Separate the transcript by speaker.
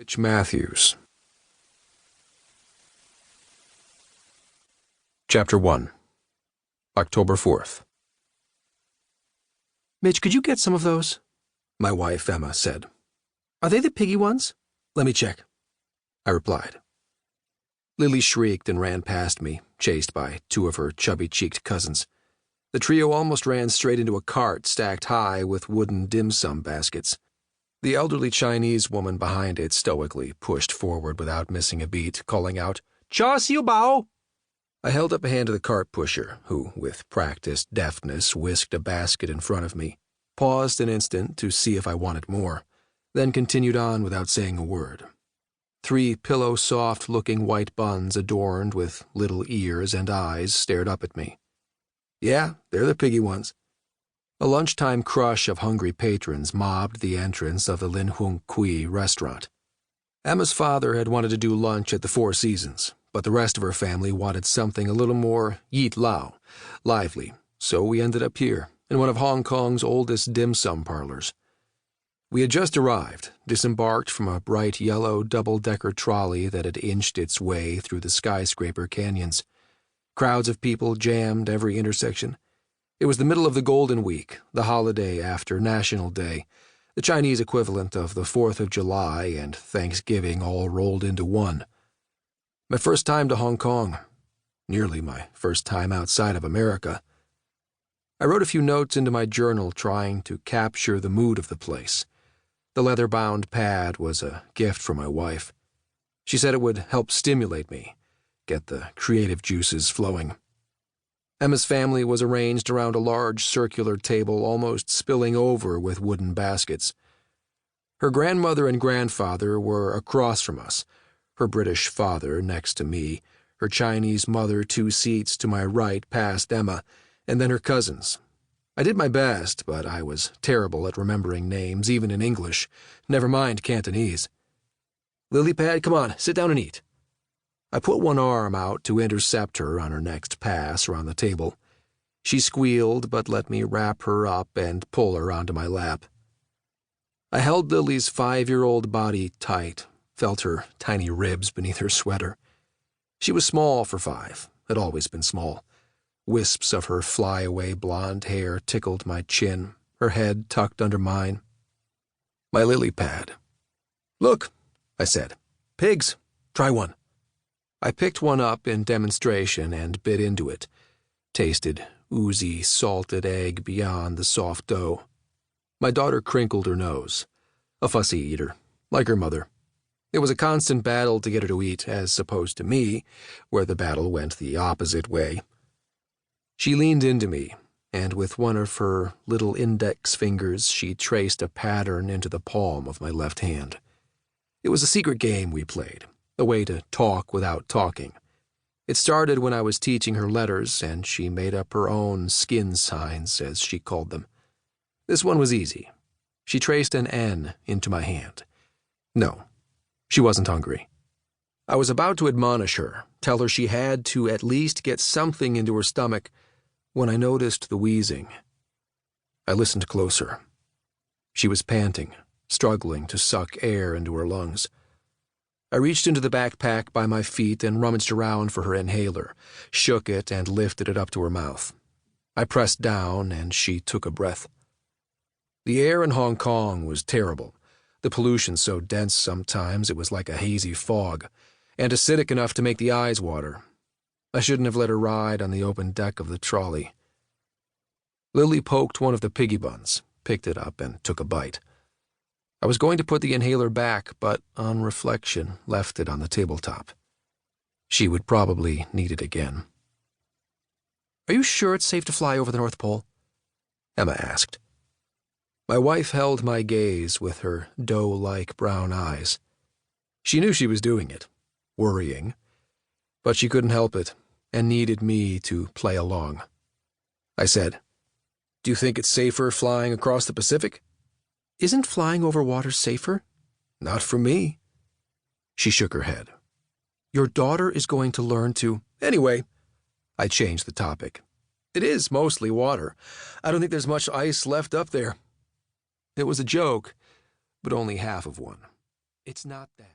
Speaker 1: Mitch Matthews. Chapter 1. October 4th.
Speaker 2: Mitch, could you get some of those?
Speaker 1: My wife, Emma, said.
Speaker 2: Are they the piggy ones?
Speaker 1: Let me check, I replied. Lilly shrieked and ran past me, chased by two of her chubby-cheeked cousins. The trio almost ran straight into a cart stacked high with wooden dim sum baskets. The elderly Chinese woman behind it stoically pushed forward without missing a beat, calling out, "Cha xiu bao!" I held up a hand to the cart pusher, who, with practiced deftness, whisked a basket in front of me, paused an instant to see if I wanted more, then continued on without saying a word. 3 pillow-soft-looking white buns adorned with little ears and eyes stared up at me. Yeah, they're the piggy ones. A lunchtime crush of hungry patrons mobbed the entrance of the Lin Hung Kui restaurant. Emma's father had wanted to do lunch at the Four Seasons, but the rest of her family wanted something a little more yit lao, lively, so we ended up here, in one of Hong Kong's oldest dim sum parlors. We had just arrived, disembarked from a bright yellow double-decker trolley that had inched its way through the skyscraper canyons. Crowds of people jammed every intersection. It was the middle of the Golden Week, the holiday after National Day, the Chinese equivalent of the 4th of July and Thanksgiving all rolled into one. My first time to Hong Kong. Nearly my first time outside of America. I wrote a few notes into my journal trying to capture the mood of the place. The leather-bound pad was a gift from my wife. She said it would help stimulate me, get the creative juices flowing. Emma's family was arranged around a large circular table almost spilling over with wooden baskets. Her grandmother and grandfather were across from us, her British father next to me, her Chinese mother 2 seats to my right past Emma, and then her cousins. I did my best, but I was terrible at remembering names, even in English, never mind Cantonese. "Lily Pad, come on, sit down and eat." I put one arm out to intercept her on her next pass around the table. She squealed, but let me wrap her up and pull her onto my lap. I held Lily's 5-year-old body tight, felt her tiny ribs beneath her sweater. She was small for 5, had always been small. Wisps of her fly-away blonde hair tickled my chin, her head tucked under mine. My lily pad. "Look," I said. "Pigs. Try one." I picked one up in demonstration and bit into it, tasted oozy, salted egg beyond the soft dough. My daughter crinkled her nose. A fussy eater, like her mother. It was a constant battle to get her to eat, as opposed to me, where the battle went the opposite way. She leaned into me, and with one of her little index fingers she traced a pattern into the palm of my left hand. It was a secret game we played, a way to talk without talking. It started when I was teaching her letters, and she made up her own skin signs, as she called them. This one was easy. She traced an N into my hand. No, she wasn't hungry. I was about to admonish her, tell her she had to at least get something into her stomach, when I noticed the wheezing. I listened closer. She was panting, struggling to suck air into her lungs. I reached into the backpack by my feet and rummaged around for her inhaler, shook it and lifted it up to her mouth. I pressed down and she took a breath. The air in Hong Kong was terrible, the pollution so dense sometimes it was like a hazy fog, and acidic enough to make the eyes water. I shouldn't have let her ride on the open deck of the trolley. Lily poked one of the piggy buns, picked it up, and took a bite. I was going to put the inhaler back, but on reflection, left it on the tabletop. She would probably need it again.
Speaker 2: "Are you sure it's safe to fly over the North Pole?"
Speaker 1: Emma asked. My wife held my gaze with her doe-like brown eyes. She knew she was doing it, worrying, but she couldn't help it and needed me to play along. I said, "Do you think it's safer flying across the Pacific?"
Speaker 2: "Isn't flying over water safer?"
Speaker 1: "Not for me." She shook her head.
Speaker 2: "Your daughter is going to learn to—"
Speaker 1: "Anyway," I changed the topic. "It is mostly water. I don't think there's much ice left up there." It was a joke, but only half of one. It's not that.